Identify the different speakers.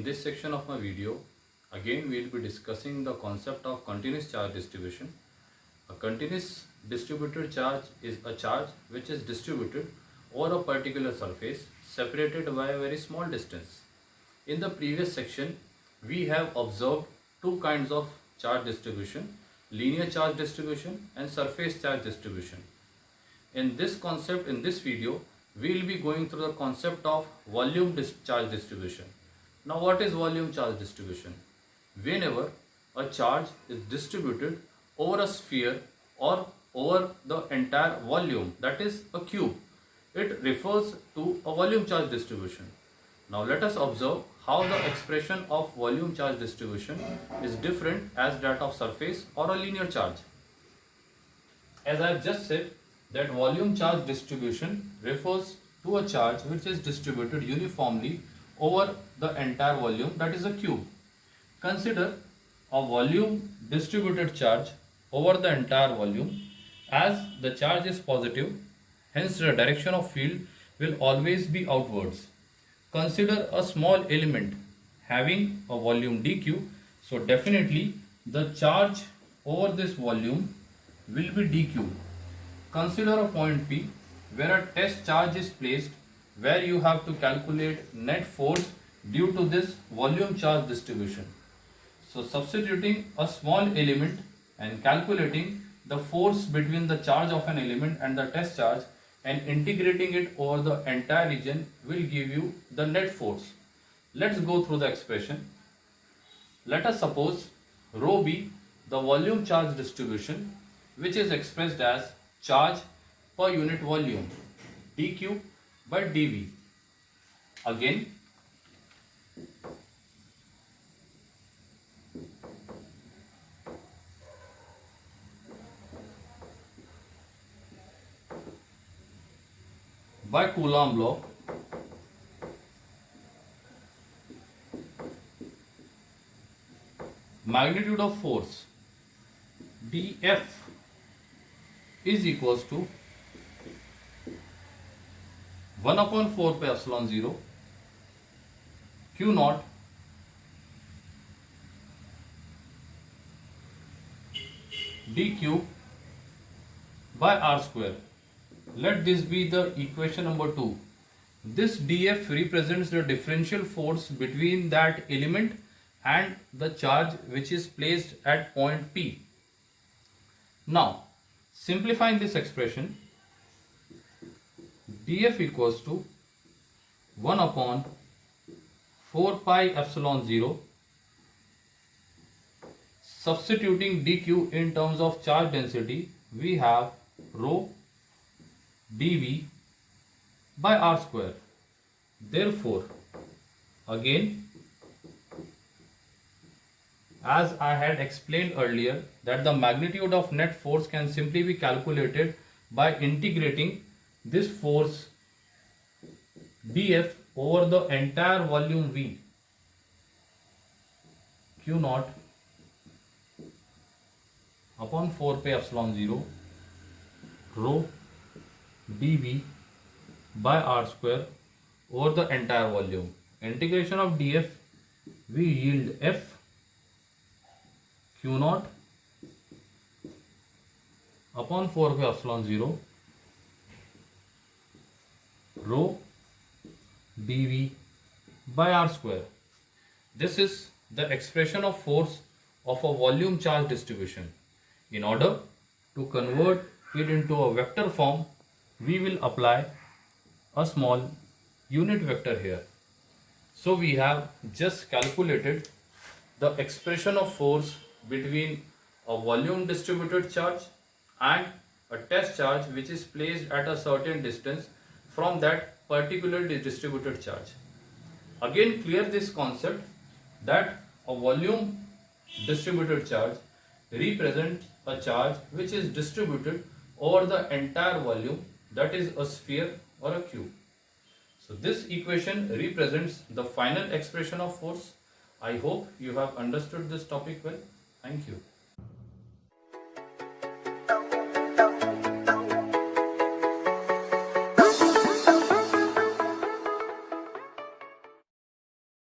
Speaker 1: In this section of my video, again we will be discussing the concept of continuous charge distribution. A continuous distributed charge is a charge which is distributed over a particular surface separated by a very small distance. In the previous section, we have observed two kinds of charge distribution: linear charge distribution and surface charge distribution. In this video, we will be going through the concept of volume charge distribution. Now, what is volume charge distribution? Whenever a charge is distributed over a sphere or over the entire volume, that is a cube, it refers to a volume charge distribution. Now, let us observe how the expression of volume charge distribution is different as that of surface or a linear charge. As I have just said, that volume charge distribution refers to a charge which is distributed uniformly over the entire volume, that is a cube. Consider a volume distributed charge over the entire volume. As the charge is positive, hence the direction of field will always be outwards. Consider a small element having a volume dq, so definitely the charge over this volume will be dq. Consider a point P where a test charge is placed, where you have to calculate net force due to this volume charge distribution. So substituting a small element and calculating the force between the charge of an element and the test charge and integrating it over the entire region will give you the net force. Let's go through the expression. Let us suppose rho be the volume charge distribution, which is expressed as charge per unit volume dq by dv. Again, by Coulomb law, magnitude of force dF is equals to 1 upon 4 pi epsilon 0 q naught dq by r square. Let this be the equation number 2. This dF represents the differential force between that element and the charge which is placed at point P. Now, simplifying this expression, dF equals to 1 upon 4 pi epsilon 0. Substituting dq in terms of charge density, we have rho dV by r square. Therefore, again, as I had explained earlier, that the magnitude of net force can simply be calculated by integrating this force dF over the entire volume V, q naught upon 4 pi epsilon 0 rho dV by r square over the entire volume. Integration of dF, we yield F q naught upon 4 pi epsilon 0 rho dV by r square. This is the expression of force of a volume charge distribution. In order to convert it into a vector form, we will apply a small unit vector here. So we have just calculated the expression of force between a volume distributed charge and a test charge which is placed at a certain distance from that particular distributed charge. Again, clear this concept that a volume distributed charge represents a charge which is distributed over the entire volume, that is a sphere or a cube. So this equation represents the final expression of force. I hope you have understood this topic well. Thank you.